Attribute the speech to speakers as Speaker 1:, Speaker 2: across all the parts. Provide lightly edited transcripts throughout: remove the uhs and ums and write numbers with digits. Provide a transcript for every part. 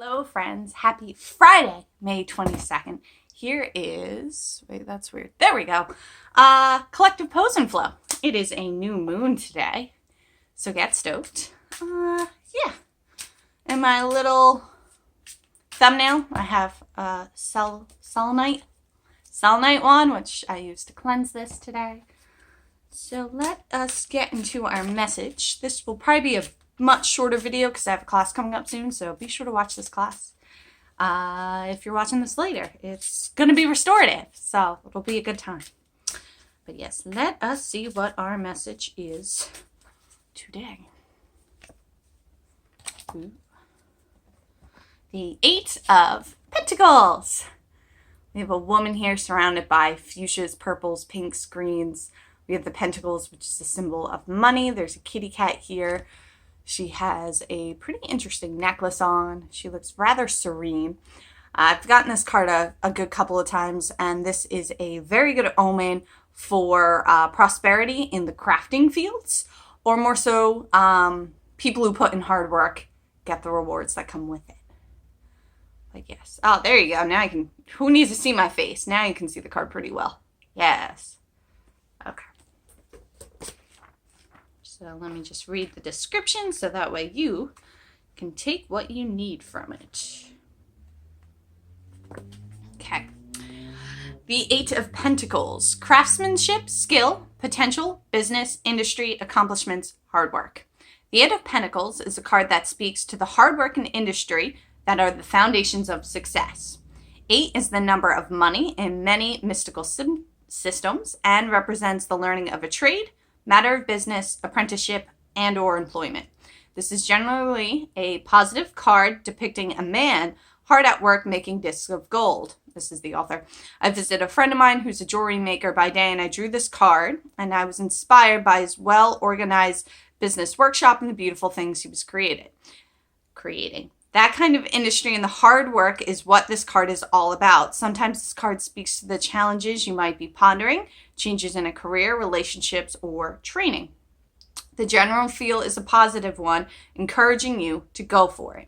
Speaker 1: Hello friends, happy Friday, May 22nd. Here is, wait, that's weird. There we go. Collective pose and flow. It is a new moon today, so get stoked. Yeah. In my little thumbnail, I have a selenite wand, which I used to cleanse this today. So let us get into our message. This will probably be a much shorter video because I have a class coming up soon, so be sure to watch this class. If you're watching this later, it's going to be restorative, so it'll be a good time. But yes, let us see what our message is today. Ooh. The Eight of Pentacles. We have a woman here surrounded by fuchsias, purples, pinks, greens. We have the Pentacles, which is a symbol of money. There's a kitty cat here. She has a pretty interesting necklace on. She looks rather serene. I've gotten this card a good couple of times, and this is a very good omen for prosperity in the crafting fields, or more so, people who put in hard work get the rewards that come with it. Like, yes. Oh, there you go. Now I can, who needs to see my face? Now you can see the card pretty well. Yes. Okay. So let me just read the description so that way you can take what you need from it. Okay. The Eight of Pentacles. Craftsmanship, skill, potential, business, industry, accomplishments, hard work. The Eight of Pentacles is a card that speaks to the hard work and industry that are the foundations of success. 8 is the number of money in many mystical systems and represents the learning of a trade, matter of business, apprenticeship, and or employment. This is generally a positive card depicting a man hard at work making discs of gold. This is the author. I visited a friend of mine who's a jewelry maker by day, and I drew this card, and I was inspired by his well-organized business workshop and the beautiful things he was creating. That kind of industry and the hard work is what this card is all about. Sometimes this card speaks to the challenges you might be pondering, changes in a career, relationships, or training. The general feel is a positive one, encouraging you to go for it.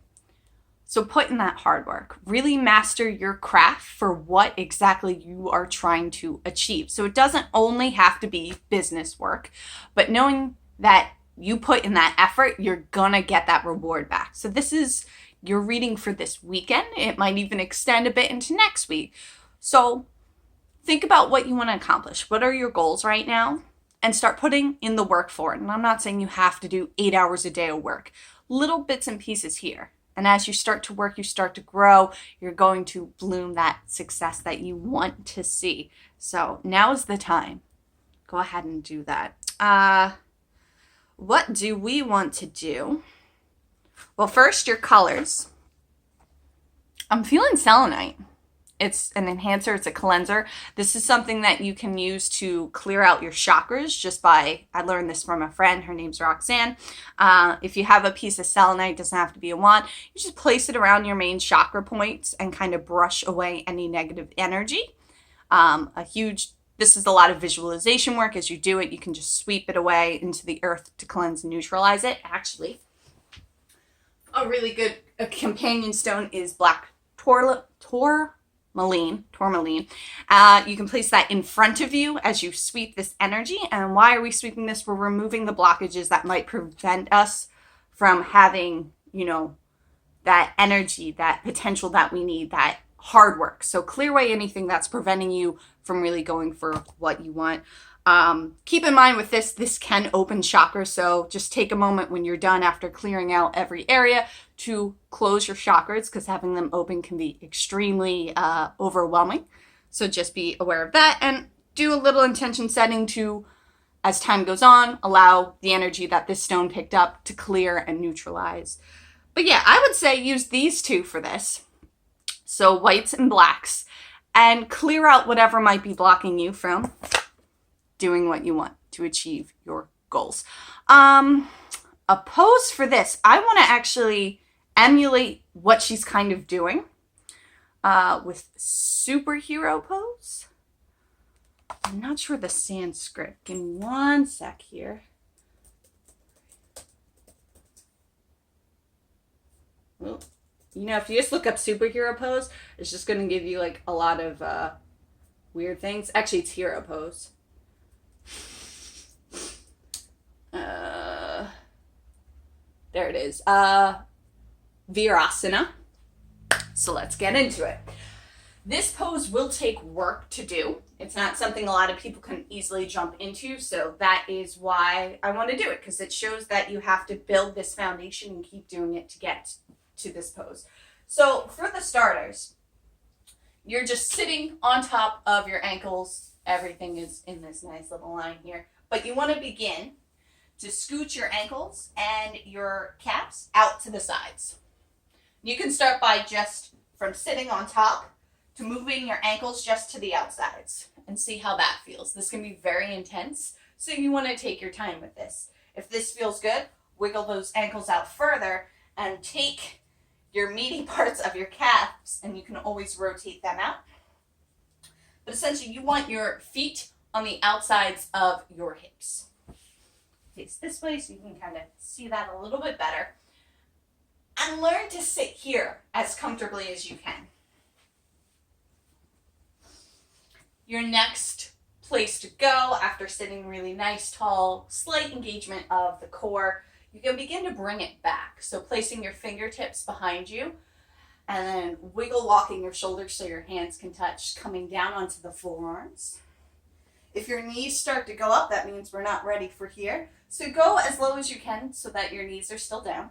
Speaker 1: So put in that hard work. Really master your craft for what exactly you are trying to achieve. So it doesn't only have to be business work, but knowing that you put in that effort, you're gonna get that reward back. So this is your reading for this weekend. It might even extend a bit into next week. So think about what you want to accomplish. What are your goals right now? And start putting in the work for it. And I'm not saying you have to do 8 hours a day of work. Little bits and pieces here. And as you start to work, you start to grow. You're going to bloom that success that you want to see. So now is the time. Go ahead and do that. What do we want to do? Well, first, your colors. I'm feeling selenite. It's an enhancer. It's a cleanser. This is something that you can use to clear out your chakras just by, I learned this from a friend. Her name's Roxanne. If you have a piece of selenite, it doesn't have to be a wand. You just place it around your main chakra points and kind of brush away any negative energy. This is a lot of visualization work. As you do it, you can just sweep it away into the earth to cleanse and neutralize it. Actually, a really good companion stone is black tourmaline. You can place that in front of you as you sweep this energy. And why are we sweeping this? We're removing the blockages that might prevent us from having, that energy, that potential that we need, that hard work. So clear away anything that's preventing you from really going for what you want. Keep in mind with this can open chakras, so just take a moment when you're done after clearing out every area to close your chakras, because having them open can be extremely overwhelming. So just be aware of that and do a little intention setting to, as time goes on, allow the energy that this stone picked up to clear and neutralize. But yeah, I would say use these two for this. So whites and blacks, and clear out whatever might be blocking you from doing what you want to achieve your goals. A pose for this, I want to actually emulate what she's kind of doing with superhero pose. I'm not sure the Sanskrit. Give me one sec here. Oh, You know, if you just look up superhero pose, it's just going to give you like a lot of weird things. Actually, it's hero pose. There it is. Virasana. So let's get into it. This pose will take work to do. It's not something a lot of people can easily jump into, so that is why I want to do it, because it shows that you have to build this foundation and keep doing it to get to this pose. So for the starters, you're just sitting on top of your ankles. Everything is in this nice little line here, but you want to begin to scoot your ankles and your calves out to the sides. You can start by just from sitting on top to moving your ankles just to the outsides and see how that feels. This can be very intense, so you want to take your time with this. If this feels good, wiggle those ankles out further and take your meaty parts of your calves, and you can always rotate them out. But essentially, you want your feet on the outsides of your hips. Face this way so you can kind of see that a little bit better. And learn to sit here as comfortably as you can. Your next place to go after sitting really nice, tall, slight engagement of the core, you can begin to bring it back. So placing your fingertips behind you and then wiggle walking your shoulders so your hands can touch, coming down onto the forearms. If your knees start to go up, that means we're not ready for here. So go as low as you can so that your knees are still down.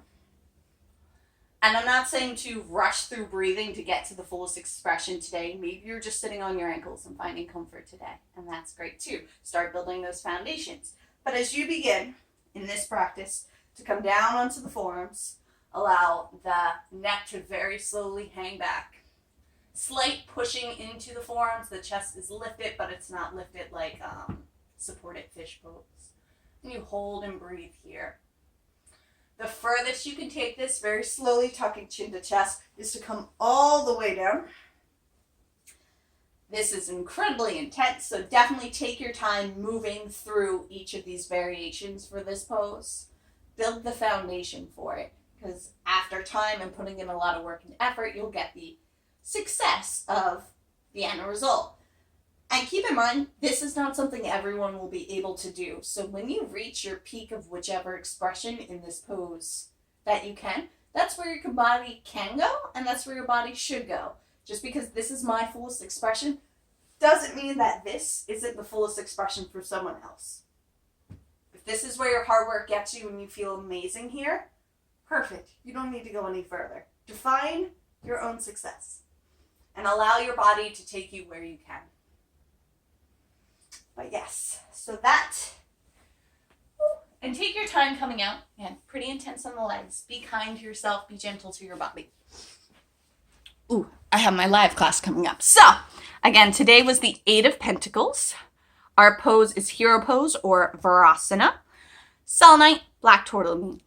Speaker 1: And I'm not saying to rush through breathing to get to the fullest expression today. Maybe you're just sitting on your ankles and finding comfort today, and that's great too. Start building those foundations. But as you begin in this practice to come down onto the forearms, allow the neck to very slowly hang back. Slight pushing into the forearms. The chest is lifted, but it's not lifted like supported fish pose. And you hold and breathe here. The furthest you can take this, very slowly tucking chin to chest, is to come all the way down. This is incredibly intense, so definitely take your time moving through each of these variations for this pose. Build the foundation for it, because after time and putting in a lot of work and effort, you'll get the success of the end result. And keep in mind, this is not something everyone will be able to do. So when you reach your peak of whichever expression in this pose that you can, that's where your body can go, and that's where your body should go. Just because this is my fullest expression doesn't mean that this isn't the fullest expression for someone else. If this is where your hard work gets you and you feel amazing here, perfect. You don't need to go any further. Define your own success and allow your body to take you where you can. But yes, so that, and take your time coming out, and pretty intense on the legs. Be kind to yourself, be gentle to your body. Ooh, I have my live class coming up. So, again, today was the 8 of Pentacles. Our pose is Hero Pose or Virasana. Selenite, Black Tourmaline.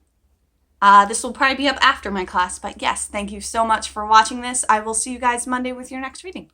Speaker 1: This will probably be up after my class, but yes, thank you so much for watching this. I will see you guys Monday with your next reading.